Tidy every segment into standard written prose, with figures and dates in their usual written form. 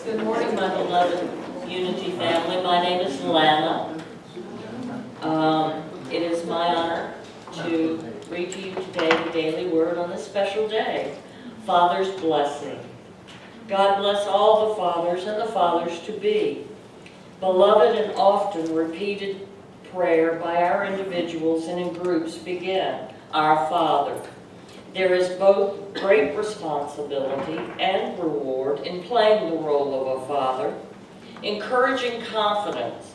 Good morning, my beloved Unity family. My name is Lana. It is my honor to read to you today the daily word on this special day, Father's Blessing. God bless all the fathers and the fathers-to-be. Beloved and often repeated prayer by our individuals and in groups begin, Our Father. There is both great responsibility and reward in playing the role of a father. Encouraging confidence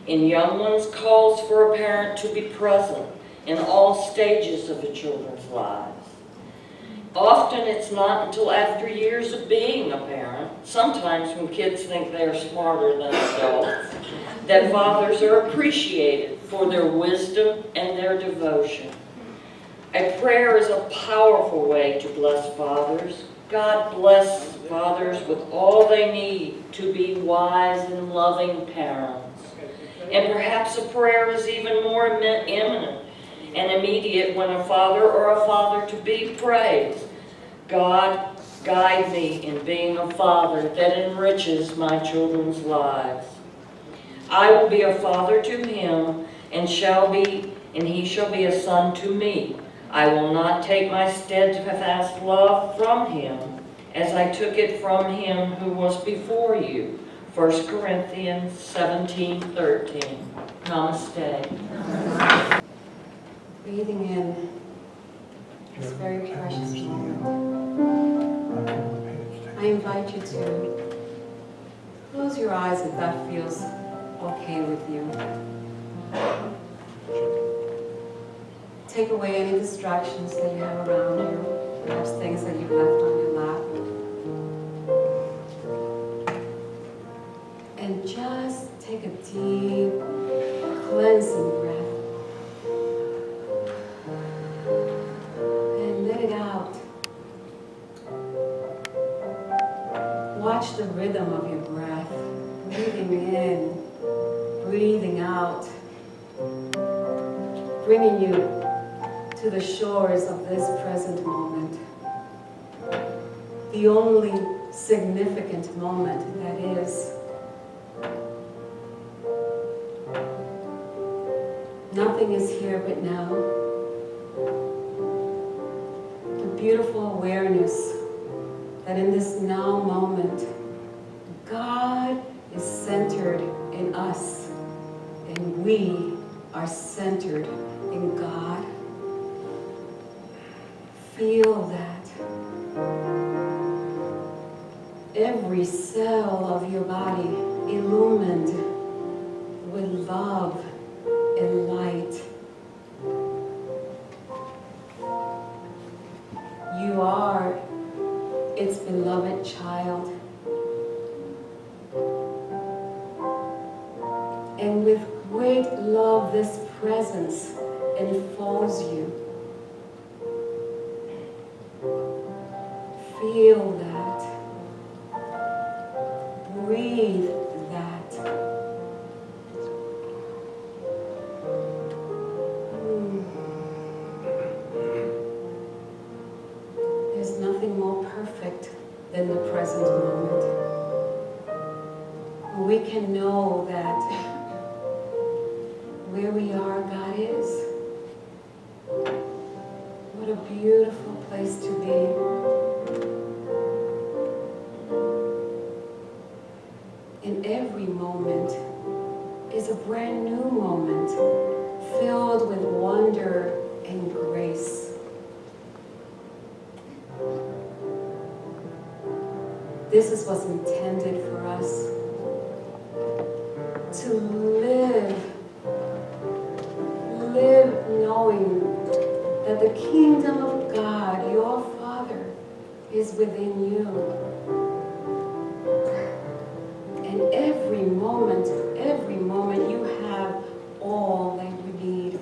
in young ones calls for a parent to be present in all stages of a children's lives. Often it's not until after years of being a parent, sometimes when kids think they're smarter than adults, that fathers are appreciated for their wisdom and their devotion. A prayer is a powerful way to bless fathers. God bless fathers with all they need to be wise and loving parents. And perhaps a prayer is even more imminent and immediate when a father or a father-to-be prays, God, guide me in being a father that enriches my children's lives. I will be a father to him, and he shall be a son to me. I will not take my steadfast love from him, as I took it from him who was before you. 1 Corinthians 17:13. Namaste. Breathing in this very precious moment. I invite you to close your eyes if that feels okay with you. Take away any distractions that you have around you, perhaps things that you've left on your lap. And just take a deep, cleansing breath. And let it out. Watch the rhythm of your breath, breathing in, breathing out, bringing you to the shores of this present moment. The only significant moment that is. Nothing is here but now. The beautiful awareness that in this now moment, God is centered in us, and we are centered in God. Feel that. Every cell of your body illumined with love and light. You are its beloved child. And with great love, this presence enfolds you. Feel that. Breathe that. There's nothing more perfect than the present moment. We can know that where we are, God is. What a beautiful place to be. And every moment is a brand new moment filled with wonder and grace. This is what's intended for us. To live knowing that the kingdom of God, your Father, is within you. And every moment you have all that you need.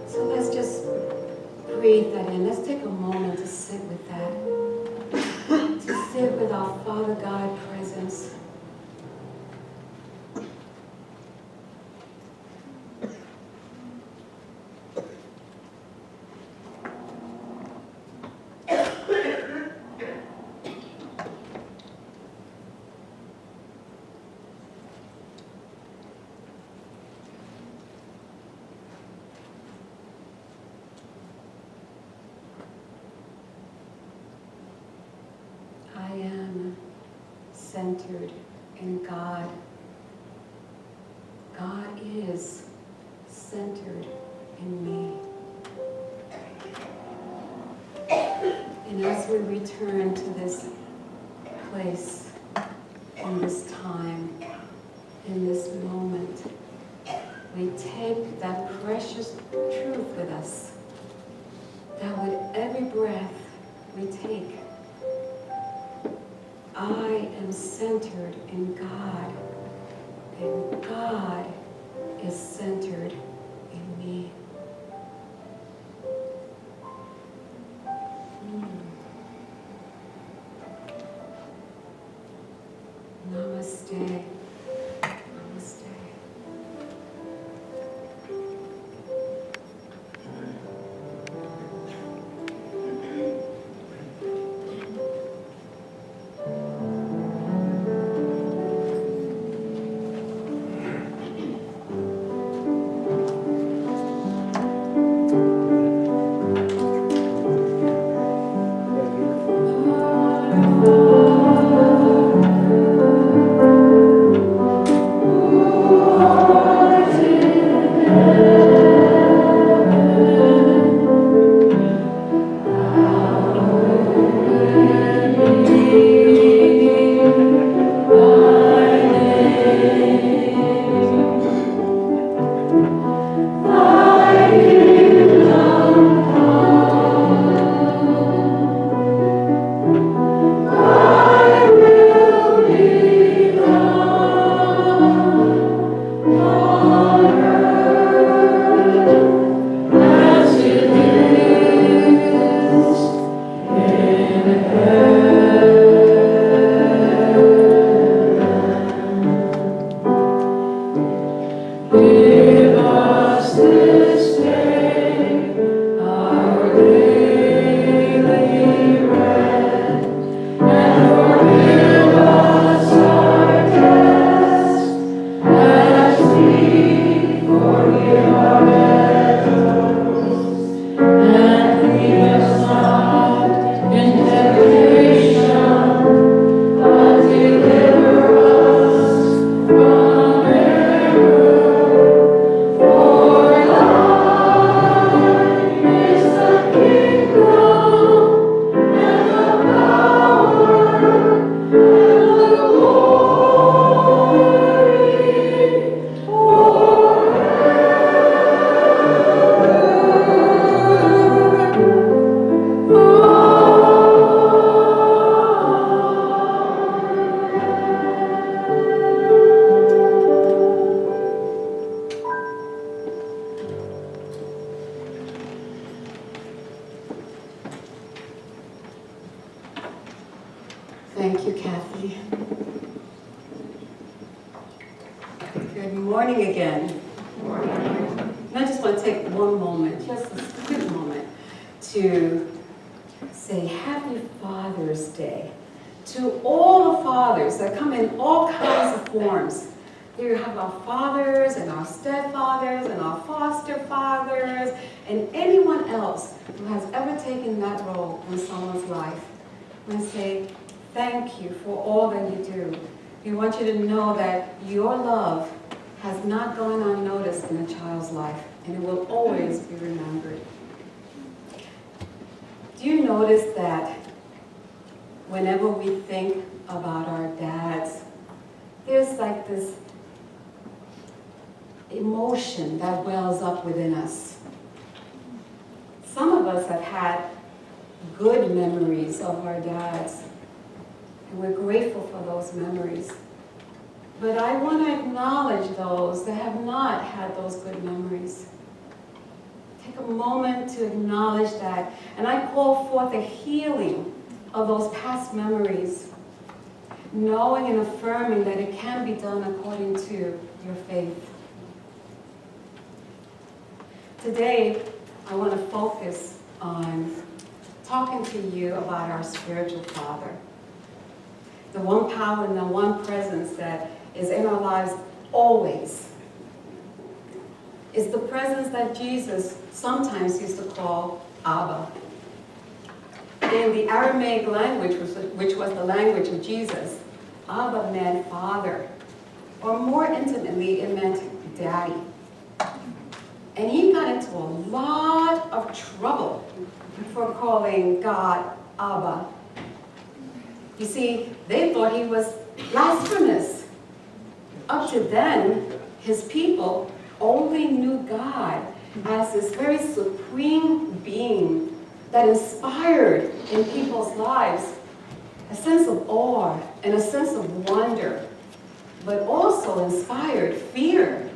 So let's just breathe that in. Let's take a moment to sit with that. To sit with our Father God presence. centered in God. God is centered in me. And as we return to this place, in this time, in this moment, we take that precious truth with us, that with every breath we take, I am centered in God, and God is centered in me. Namaste. Namaste. Thank you, Kathy. Good morning again. And I just want to take one moment, just a quick moment, to say Happy Father's Day to all the fathers that come in all kinds of forms. Here you have our fathers and our stepfathers and our foster fathers and anyone else who has ever taken that role in someone's life. I say thank you for all that you do. We want you to know that your love has not gone unnoticed in a child's life, and it will always be remembered. Do you notice that whenever we think about our dads, there's like this emotion that wells up within us? Some of us have had good memories of our dads, and we're grateful for those memories. But I want to acknowledge those that have not had those good memories. Take a moment to acknowledge that, and I call forth a healing of those past memories, knowing and affirming that it can be done according to your faith. Today, I want to focus on talking to you about our spiritual Father, the one power and the one presence that is in our lives always. It's the presence that Jesus sometimes used to call Abba. In the Aramaic language, which was the language of Jesus, Abba meant father, or more intimately, it meant daddy. And he got into a lot of trouble for calling God Abba. You see, they thought he was blasphemous. Up to then, his people only knew God as this very supreme being that inspired in people's lives a sense of awe and a sense of wonder, but also inspired fear,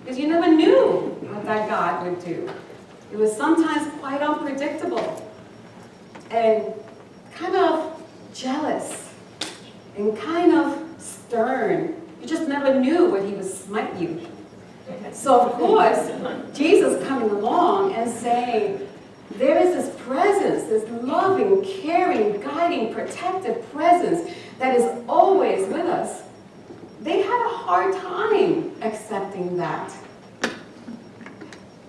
because you never knew what that God would do. It was sometimes quite unpredictable and kind of jealous and kind of stern. You just never knew what he would smite you. So of course, Jesus coming along and saying, there is this presence, this loving, caring, guiding, protective presence that is always with us. They had a hard time accepting that.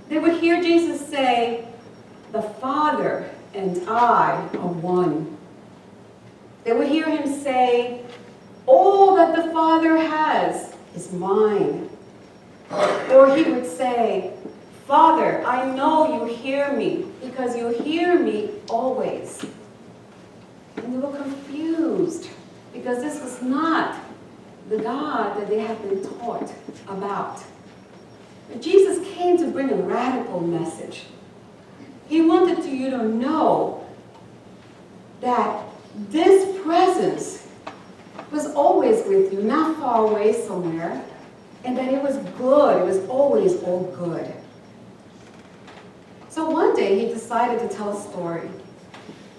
They would hear Jesus say, the Father and I are one. They would hear him say, all that the Father has is mine. Or he would say, Father, I know you hear me because you hear me always. And they were confused because this was not the God that they had been taught about. But Jesus came to bring a radical message. He wanted you to know that this presence was always with you, not far away somewhere, and that it was good. It was always all good. So one day he decided to tell a story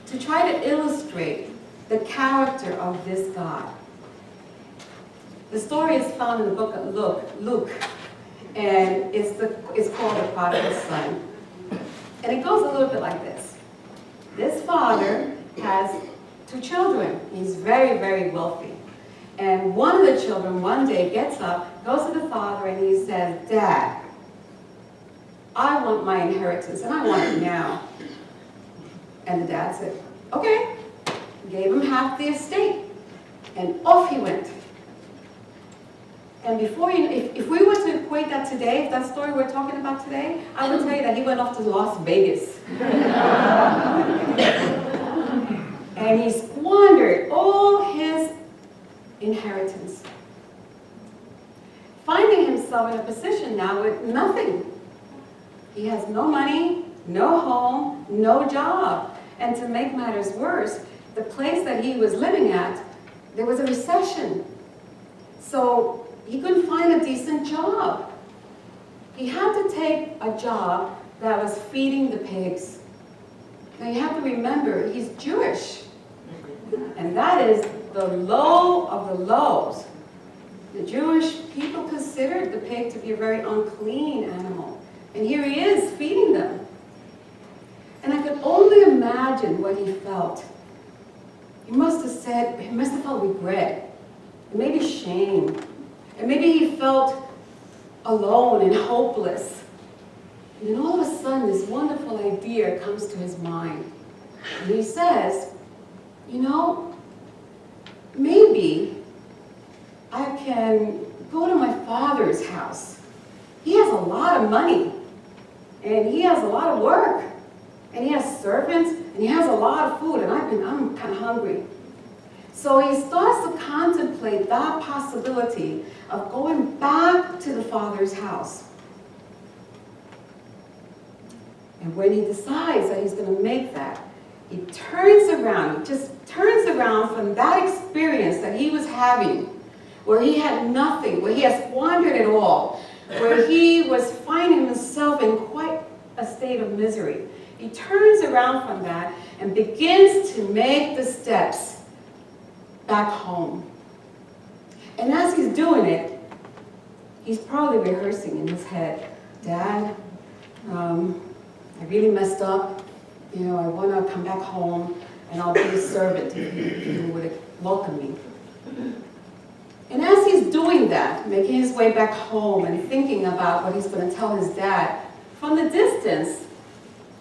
to try to illustrate the character of this God. The story is found in the book of Luke, and it's called The Prodigal Son. And it goes a little bit like this. This father has 2 children. He's very, very wealthy. And one of the children one day gets up, goes to the father, and he says, Dad, I want my inheritance, and I want it now. And the dad said, okay. Gave him half the estate, and off he went. And before you know, if we were to equate that today, if that story we're talking about today, I would tell you that he went off to Las Vegas. And he squandered all his inheritance, finding himself in a position now with nothing. He has no money, no home, no job. And to make matters worse, the place that he was living at, there was a recession. So he couldn't find a decent job. He had to take a job that was feeding the pigs. Now you have to remember, he's Jewish. And that is the low of the lows. The Jewish people considered the pig to be a very unclean animal. And here he is feeding them. And I could only imagine what he felt. He must have felt regret, and maybe shame. And maybe he felt alone and hopeless. And then all of a sudden, this wonderful idea comes to his mind. And he says, you know, maybe I can go to my father's house. He has a lot of money, and he has a lot of work, and he has servants, and he has a lot of food, and I'm kind of hungry. So he starts to contemplate that possibility of going back to the father's house. And when he decides that he's going to make that, he turns around, he just turns around from that experience that he was having, where he had nothing, where he had squandered it all, where he was finding himself in quite a state of misery. He turns around from that and begins to make the steps back home. And as he's doing it, he's probably rehearsing in his head, Dad, I really messed up. You know, I want to come back home and I'll be a servant if you would welcome me. And as he's doing that, making his way back home and thinking about what he's going to tell his dad, from the distance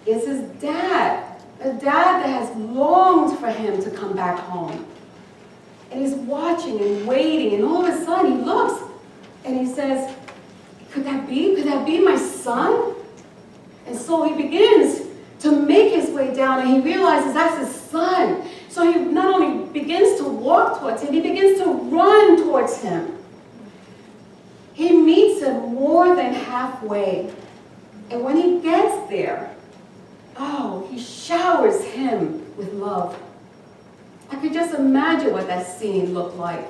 is his dad, a dad that has longed for him to come back home. And he's watching and waiting, and all of a sudden he looks and he says, could that be my son? And so he begins to make his way down, and he realizes that's his son. So he not only begins to walk towards him, he begins to run towards him. He meets him more than halfway. And when he gets there, oh, he showers him with love. I could just imagine what that scene looked like.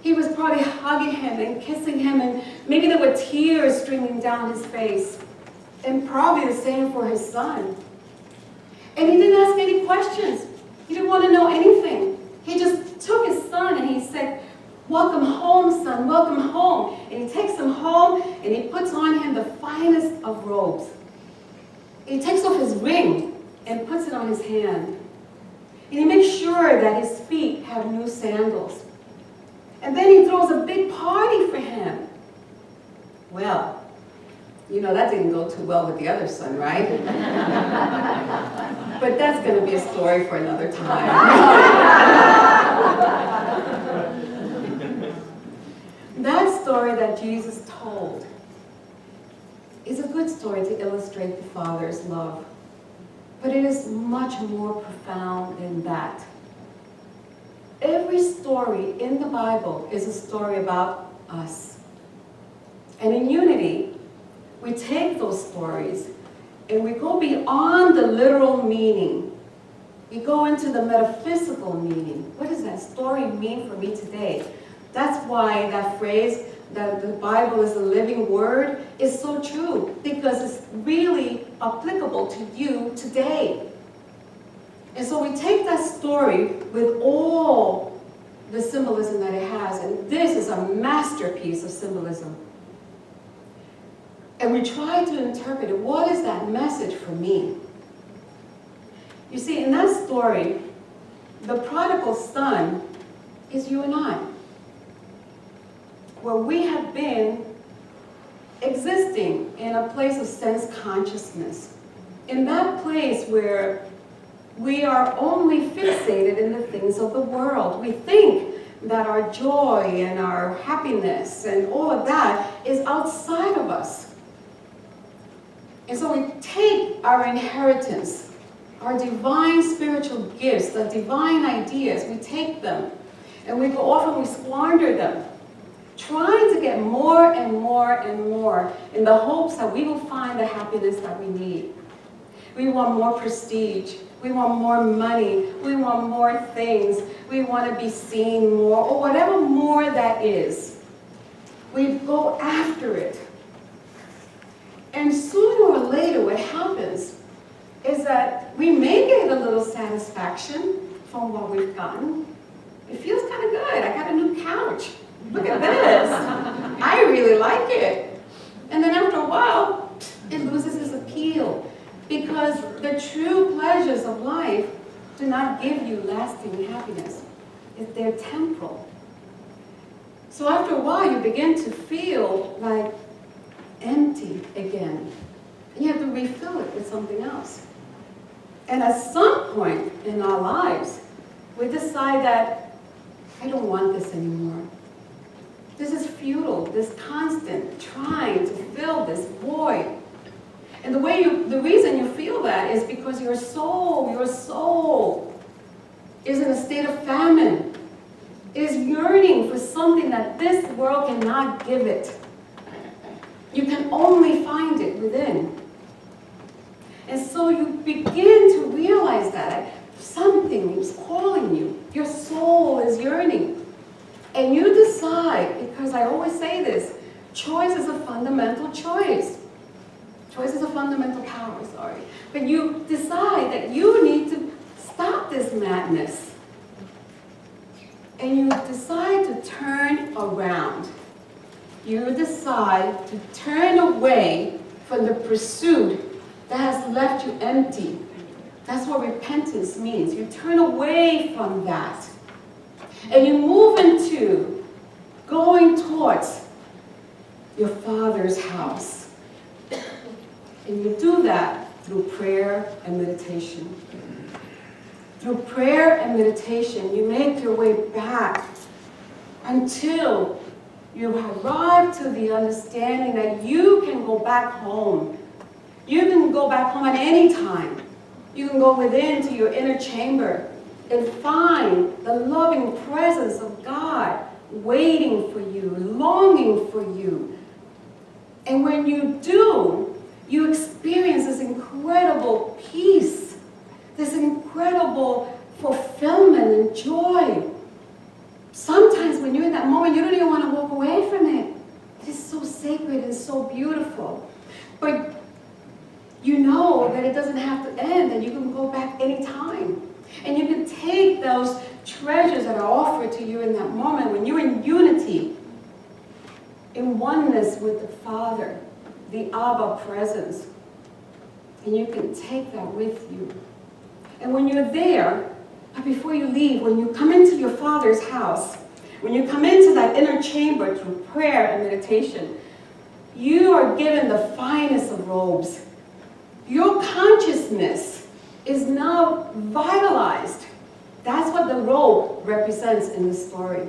He was probably hugging him and kissing him, and maybe there were tears streaming down his face. And probably the same for his son. And he didn't ask any questions. He didn't want to know anything. He just took his son and he said, welcome home, son, welcome home. And he takes him home and he puts on him the finest of robes. He takes off his ring and puts it on his hand. And he makes sure that his feet have new sandals. And then he throws a big party for him. Well, you know, that didn't go too well with the other son, right? But that's going to be a story for another time. That story that Jesus told is a good story to illustrate the Father's love. But it is much more profound than that. Every story in the Bible is a story about us. And in Unity, we take those stories and we go beyond the literal meaning. We go into the metaphysical meaning. What does that story mean for me today? That's why that phrase, that the Bible is a living word, is so true, because it's really applicable to you today. And so we take that story with all the symbolism that it has, and this is a masterpiece of symbolism. And we try to interpret it. What is that message for me? You see, in that story, the prodigal son is you and I, where we have been existing in a place of sense consciousness, in that place where we are only fixated in the things of the world. We think that our joy and our happiness and all of that is outside of us. And so we take our inheritance, our divine spiritual gifts, the divine ideas, we take them and we go off and we squander them, trying to get more and more and more in the hopes that we will find the happiness that we need. We want more prestige. We want more money. We want more things. We want to be seen more, or whatever more that is. We go after it. And sooner or later, what happens is that we may get a little satisfaction from what we've gotten. It feels kind of good. I got a new couch. Look at this. I really like it. And then after a while, it loses its appeal, because the true pleasures of life do not give you lasting happiness. They're temporal. So after a while, you begin to feel like empty again. And you have to refill it with something else. And at some point in our lives, we decide that I don't want this anymore. This is futile, this constant trying to fill this void. And the reason you feel that is because your soul is in a state of famine. It is yearning for something that this world cannot give it. You can only find it within. And so you begin to realize that something is calling you. Your soul is yearning. And you decide, because I always say this, choice is a fundamental choice. Choice is a fundamental power, sorry. But you decide that you need to stop this madness. And you decide to turn around. You decide to turn away from the pursuit that has left you empty. That's what repentance means. You turn away from that. And you move into going towards your Father's house. And you do that through prayer and meditation. through prayer and meditation, you make your way back until you arrive to the understanding that you can go back home. You can go back home at any time. You can go within to your inner chamber and find the loving presence of God waiting for you, longing for you. And when you do, you experience this incredible peace, this incredible fulfillment and joy. Sometimes when you're in that moment, you don't even want to walk away from it. It is so sacred and so beautiful. But you know that it doesn't have to end, and you can go back anytime. And you can take those treasures that are offered to you in that moment when you're in unity, in oneness with the Father, the Abba presence. And you can take that with you. And when you're there, but before you leave, when you come into your Father's house, when you come into that inner chamber through prayer and meditation, you are given the finest of robes. Your consciousness is now vitalized. That's what the robe represents in the story.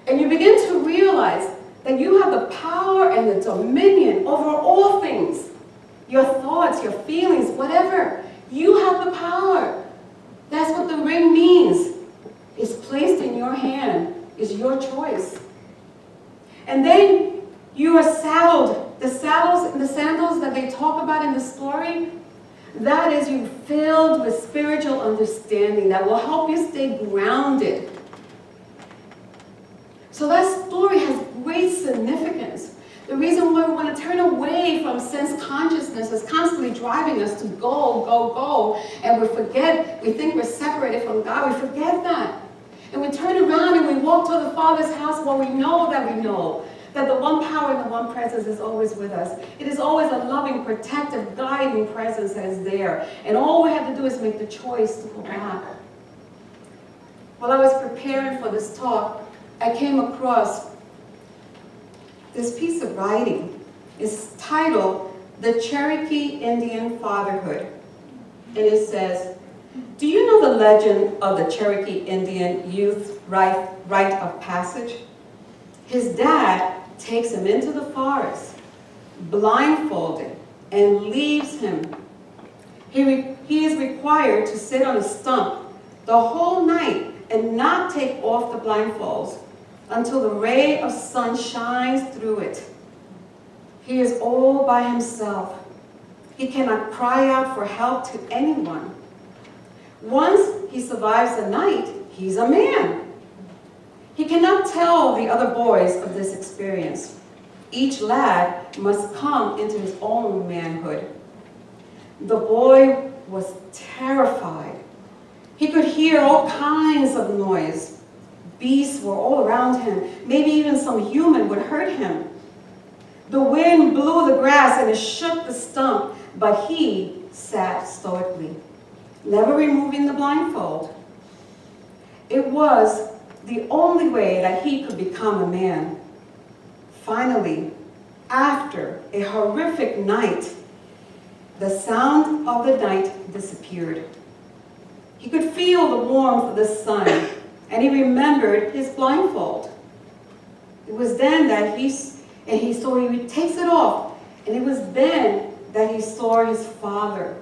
And you begin to realize that you have the power and the dominion over all things. Your thoughts, your feelings, whatever. You have the power. That's what the ring means. It's placed in your hand. It's your choice. And then you are saddled. The sandals that they talk about in the story, that is you filled with spiritual understanding that will help you stay grounded. So that story has great significance. The reason why we want to turn away from sense consciousness is constantly driving us to go, go, go. And we think we're separated from God. We forget that. And we turn around and we walk to the Father's house where we know that the one power and the one presence is always with us. It is always a loving, protective, guiding presence that is there. And all we have to do is make the choice to go back. While I was preparing for this talk, I came across this piece of writing. It's titled, "The Cherokee Indian Fatherhood." And it says, "Do you know the legend of the Cherokee Indian youth rite of passage? His dad takes him into the forest, blindfolded, and leaves him. He is required to sit on a stump the whole night and not take off the blindfolds until the ray of sun shines through it. He is all by himself. He cannot cry out for help to anyone. Once he survives the night, he's a man. He cannot tell the other boys of this experience. Each lad must come into his own manhood." The boy was terrified. He could hear all kinds of noise. Beasts were all around him. Maybe even some human would hurt him. The wind blew the grass and it shook the stump, but he sat stoically, never removing the blindfold. It was the only way that he could become a man. Finally, after a horrific night, the sound of the night disappeared. He could feel the warmth of the sun, and he remembered his blindfold. It was then that he takes it off, and it was then that he saw his father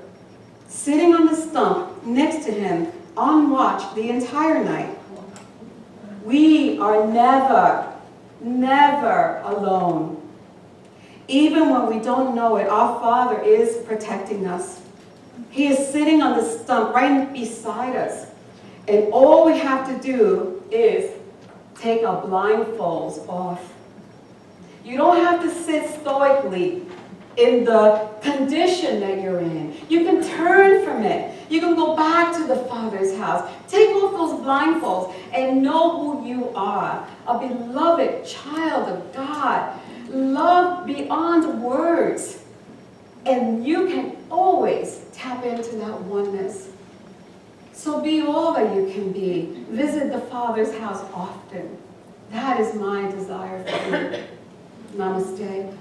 sitting on the stump next to him on watch the entire night. We are never, never alone. Even when we don't know it, our Father is protecting us. He is sitting on the stump right beside us. And all we have to do is take our blindfolds off. You don't have to sit stoically in the condition that you're in. You can turn from it. You can go back to the Father's house. Take off those blindfolds and know who you are. A beloved child of God. Loved beyond words. And you can always tap into that oneness. So be all that you can be. Visit the Father's house often. That is my desire for you. Namaste.